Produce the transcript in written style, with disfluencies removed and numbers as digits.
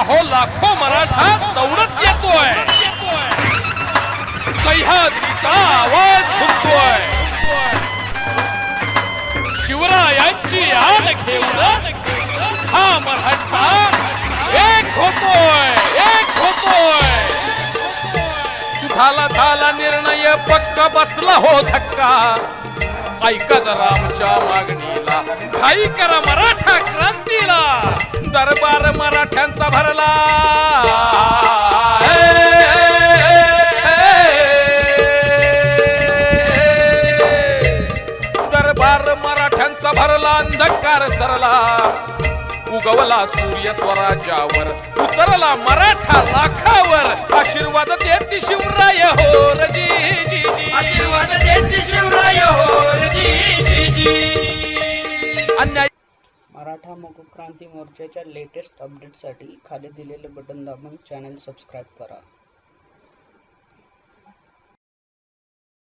अहो लाखो मराठा दौडत येतोय, सह्याद्रीचा आवाज घुमतोय, शिवरायांची याद घेऊन हा मराठा एक होतोय, एक होतोय। झाला निर्णय पक्का, बसला हो धक्का, ऐका जरा आमच्या मागणीला, घाई करा मराठा क्रांतीला, दरबार मराठ्यांचा भरला, दरबार मराठ्यांचा भरला, अंधकार सरला, उगवला सूर्य स्वराज्यावर, उतरला मराठा लाखावर, आशीर्वाद देती शिवराय होरजी, आशीर्वाद देती शिवराय होरजी। अन्याय मराठा क्रांती मोर्चाच्या लेटेस्ट अपडेटसाठी खाली दिलेले बटन दाबून चॅनल सबस्क्राइब करा।